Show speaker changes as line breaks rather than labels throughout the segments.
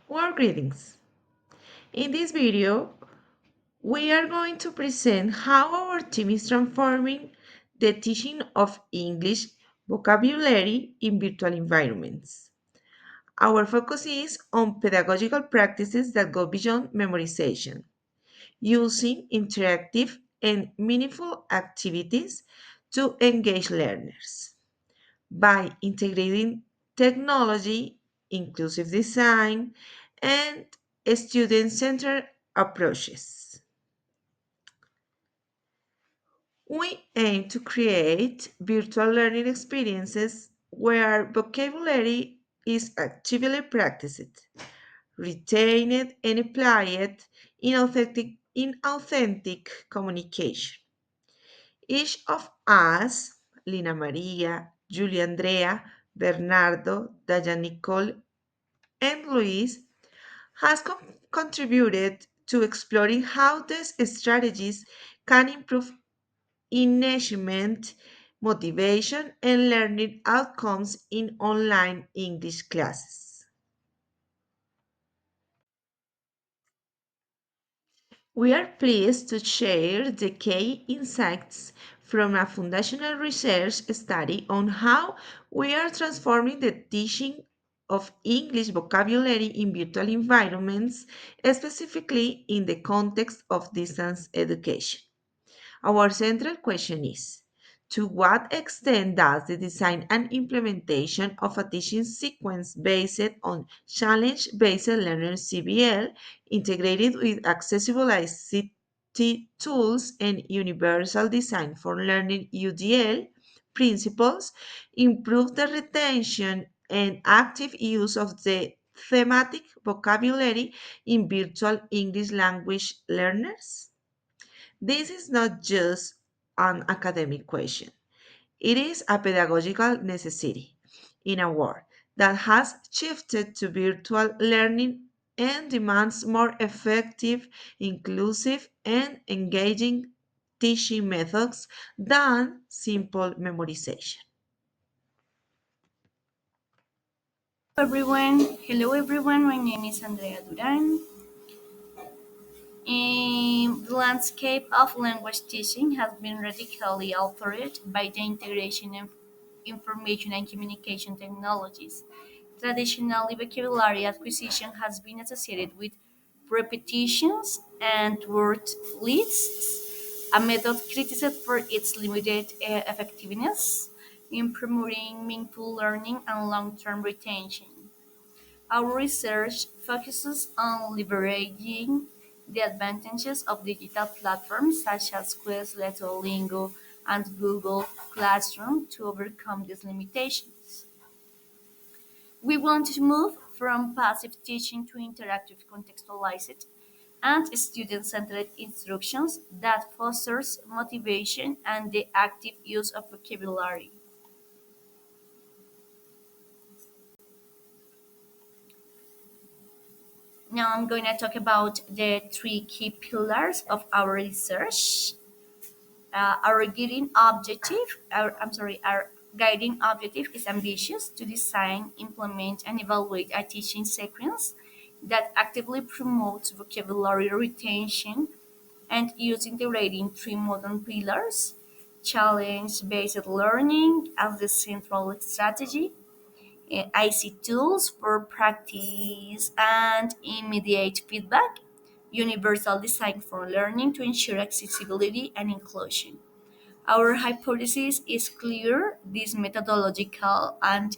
Well, greetings. In this video, we are going to present how our team is transforming the teaching of English vocabulary in virtual environments. Our focus is on pedagogical practices that go beyond memorization, using interactive and meaningful activities to engage learners. By integrating technology, inclusive design, and student centered approaches. We aim to create virtual learning experiences where vocabulary is actively practiced, retained, and applied in authentic communication. Each of us, Lina Maria, Julia Andrea, Bernardo, Dayan Nicole, and Luis, has contributed to exploring how these strategies can improve engagement, motivation, and learning outcomes in online English classes. We are pleased to share the key insights from a foundational research study on how we are transforming the teaching of English vocabulary in virtual environments, specifically in the context of distance education. Our central question is: to what extent does the design and implementation of a teaching sequence based on challenge based learning CBL, integrated with accessible ICT tools and universal design for learning UDL principles, improve the retention and active use of the thematic vocabulary in virtual English language learners? This is not just an academic question, it is a pedagogical necessity in a world that has shifted to virtual learning and demands more effective, inclusive, and engaging teaching methods than simple memorization.
Hello everyone. My name is Andrea Duran. The landscape of language teaching has been radically altered by the integration of information and communication technologies. Traditionally, vocabulary acquisition has been associated with repetitions and word lists, a method criticized for its limited effectiveness in promoting meaningful learning and long-term retention. Our research focuses on leveraging the advantages of digital platforms such as Quizlet, Duolingo, and Google Classroom to overcome these limitations. We want to move from passive teaching to interactive contextualized and student-centered instructions that fosters motivation and the active use of vocabulary. Now I'm going to talk about the three key pillars of our research. Our guiding objective is ambitious to design, implement, and evaluate a teaching sequence that actively promotes vocabulary retention and use integrating three modern pillars: challenge-based learning as the central strategy, IC tools for practice and immediate feedback, universal design for learning to ensure accessibility and inclusion. Our hypothesis is clear: this methodological and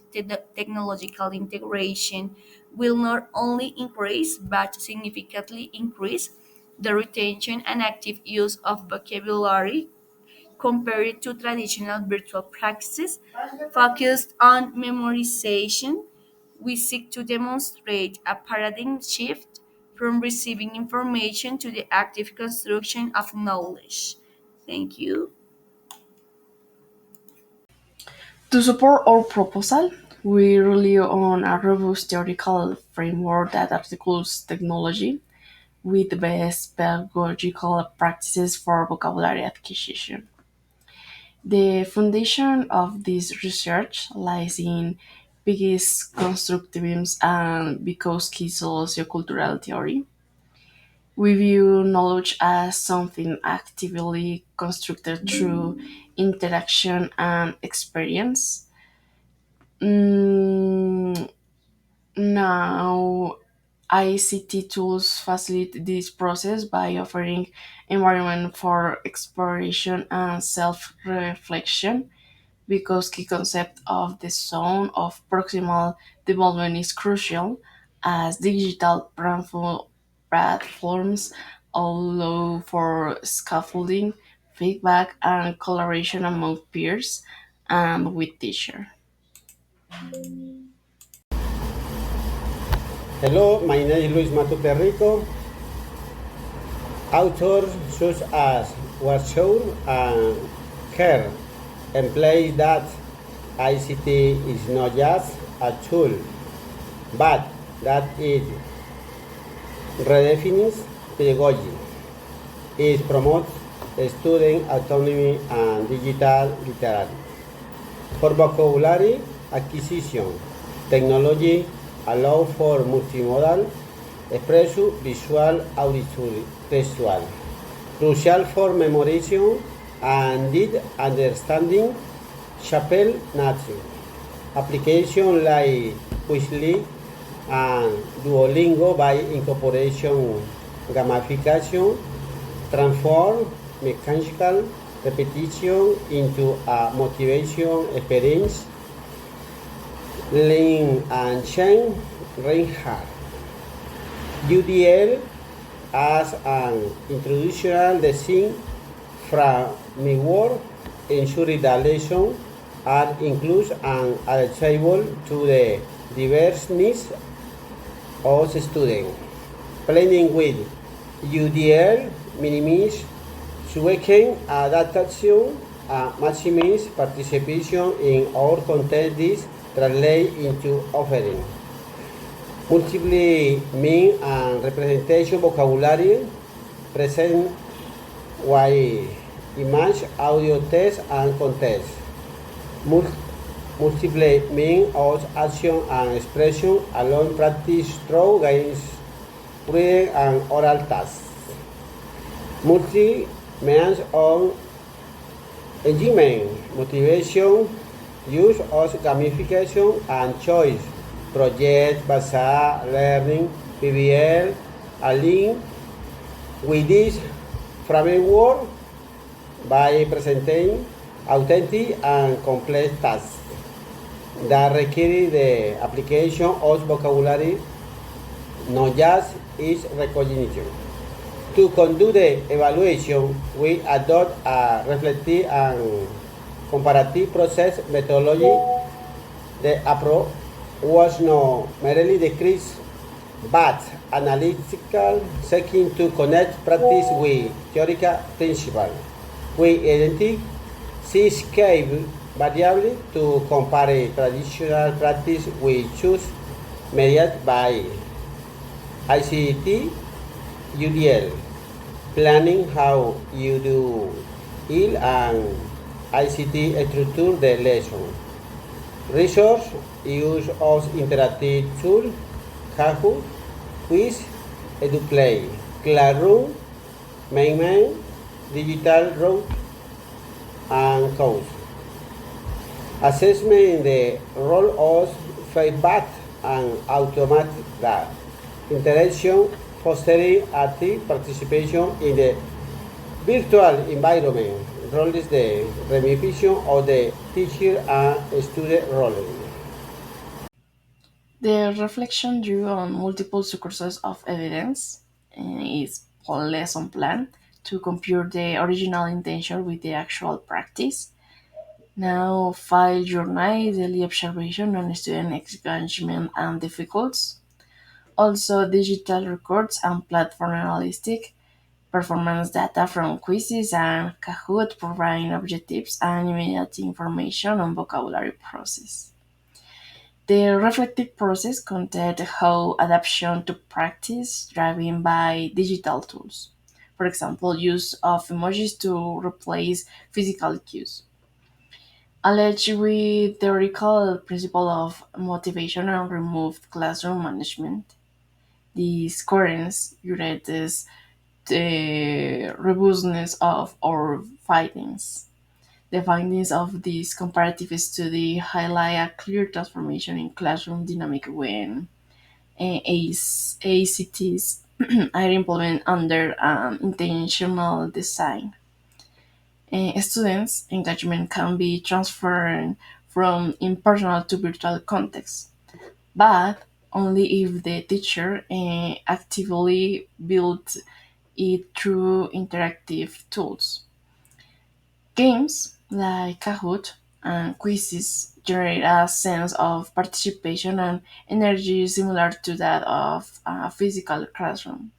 technological integration will not only increase but significantly increase the retention and active use of vocabulary compared to traditional virtual practices focused on memorization. We seek to demonstrate a paradigm shift from receiving information to the active construction of knowledge. Thank you.
To support our proposal, we rely on a robust theoretical framework that articulates technology with the best pedagogical practices for vocabulary acquisition. The foundation of this research lies in Biggest constructivism and Vygotsky sociocultural theory. We view knowledge as something actively constructed through interaction and experience. Mm, Now, ICT tools facilitate this process by offering environment for exploration and self-reflection because key concept of the zone of proximal development is crucial as digital platforms allow for scaffolding, feedback, and collaboration among peers and with teacher.
Hello, my name is Luis Matute Rico. Authors such as Warsaw and Kerr imply that ICT is not just a tool, but that it redefines pedagogy. It promotes student autonomy and digital literacy. For vocabulary acquisition, technology allows for multimodal expression, visual, auditory, textual. Crucial for memorization and deep understanding, Chapel Nature. Application like Quizlet and Duolingo by incorporation gamification transform mechanical repetition into a motivation experience. Lin and Chen Reinhardt. UDL as an introductional design framework ensuring that lessons are inclusive and adaptable to the diverse needs of students. Planning with UDL minimize switching adaptation and maximize participation in our content. This translate into offering multiple meaning and representation vocabulary present while image, audio, text, and context. Multiple meaning of action and expression alone practice through games, reading, and oral tasks. Multi means of engagement, motivation, use of gamification, and choice. Project, Bazaar, Learning, PBL, Align with this framework by presenting authentic and complex tasks that require the application of vocabulary, not just its recognition. To conduct the evaluation, we adopt a reflective and comparative process methodology. The approach was not merely decreased but analytical, seeking to connect practice with theoretical principles. We identify six key variables to compare traditional practice with choose mediated by ICT UDL, planning how you do it and ICT structure the lesson. Resource use of interactive tools, Kahoot, Quiz, EduPlay, Classroom, Mainman, Digital Route, and Course. Assessment in the role of feedback and automatic data. Interaction fostering active participation in the virtual environment. Role is the ramification of the teacher and student role.
The reflection drew on multiple sources of evidence is lesson plan to compare the original intention with the actual practice. Now, file journal, daily observation on student engagement and difficulties. Also, digital records and platform analytic performance data from quizzes and Kahoot providing objectives and immediate information on vocabulary process. The reflective process contained how adaptation to practice driven by digital tools. For example, use of emojis to replace physical cues. Alleged with theoretical principle of motivation and removed classroom management. These currents unites the robustness of our findings. The findings of this comparative study highlight a clear transformation in classroom dynamic when ACTs are implemented under intentional design. Students' engagement can be transferred from impersonal to virtual contexts, but only if the teacher actively builds it through interactive tools. Games like Kahoot and quizzes generate a sense of participation and energy similar to that of a physical classroom.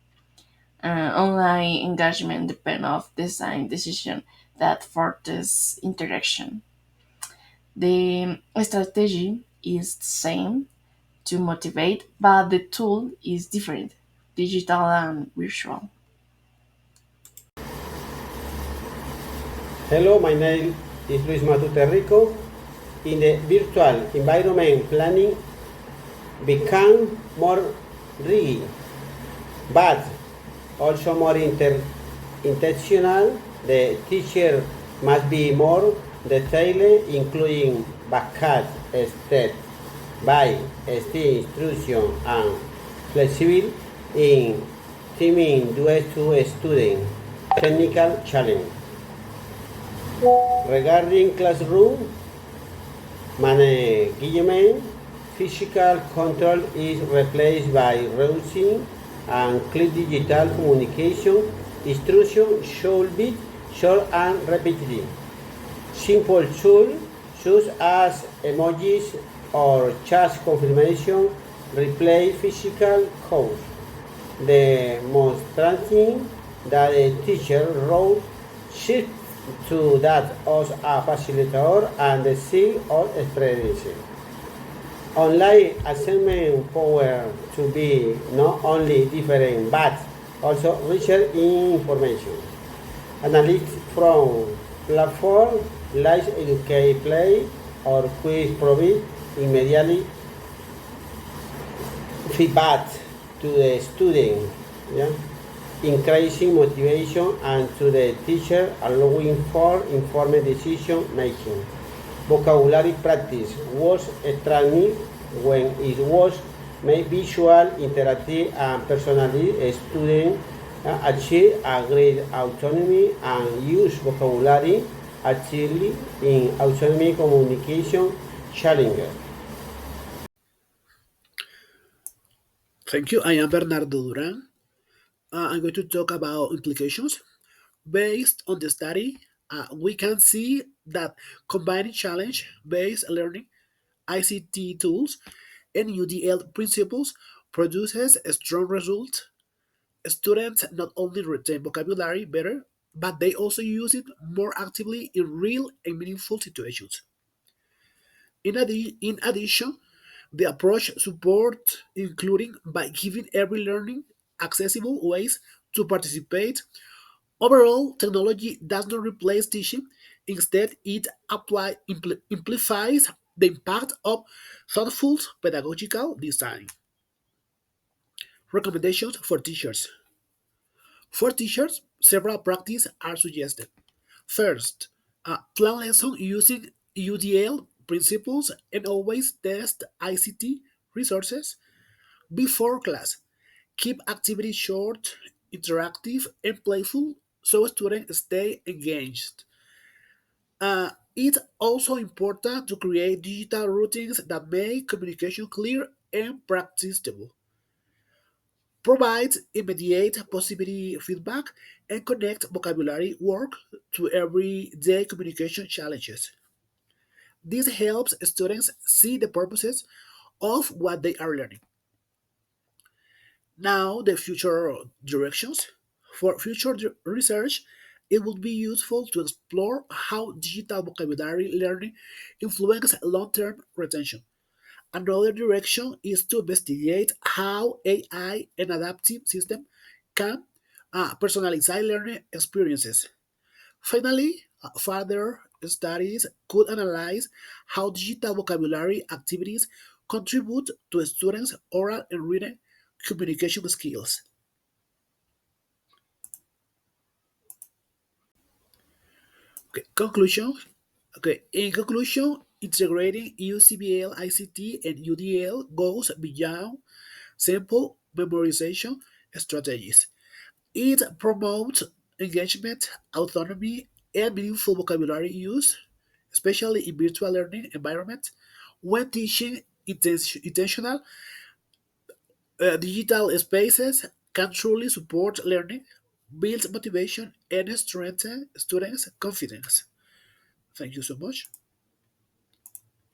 Online engagement depends on design decision that forces interaction. The strategy is the same to motivate, but the tool is different, digital and virtual.
Hello, my name is Luis Matute Rico. In the virtual environment, planning become more rigid, but also more intentional. The teacher must be more detailed, including backup step by step instruction and flexible in teaming due to student technical challenge. Regarding classroom management, physical control is replaced by routing and clear digital communication. Instruction should be short and repetitive. Simple tools such as emojis or chat confirmation replace physical cues, demonstrating that a teacher role shifts to that of a facilitator and the seal of experience. Online assessment power to be not only different but also richer in information. Analytics from platform like Educate Play or Quiz provide immediately feedback to the student, yeah? Increasing motivation and to the teacher, allowing for informed decision making. Vocabulary practice was strengthened when it was made visual, interactive, and personally. Students achieve a great autonomy and use vocabulary actively in autonomy communication challenges.
Thank you. I am Bernardo Duran. I'm going to talk about implications. Based on the study, we can see that combining challenge based learning, ICT tools, and UDL principles produces a strong result. Students not only retain vocabulary better, but they also use it more actively in real and meaningful situations. In addition, the approach supports including by giving every learning accessible ways to participate. Overall, technology does not replace teaching. Instead, it amplifies the impact of thoughtful pedagogical design. Recommendations for teachers. For teachers, several practices are suggested. First, plan lesson using UDL principles and always test ICT resources before class. Keep activities short, interactive, and playful so students stay engaged. It's also important to create digital routines that make communication clear and practicable. Provide immediate possibility feedback and connect vocabulary work to everyday communication challenges. This helps students see the purposes of what they are learning. Now, the future directions. For future research, it would be useful to explore how digital vocabulary learning influences long term retention. Another direction is to investigate how AI and adaptive systems can personalize learning experiences. Finally, further studies could analyze how digital vocabulary activities contribute to students' oral and written communication skills. Okay, conclusion. Okay, in conclusion, integrating UCBL, ICT, and UDL goes beyond simple memorization strategies. It promotes engagement, autonomy, and meaningful vocabulary use, especially in virtual learning environments. When teaching intentional digital spaces can truly support learning, build motivation, and strengthen students' confidence. Thank you so much.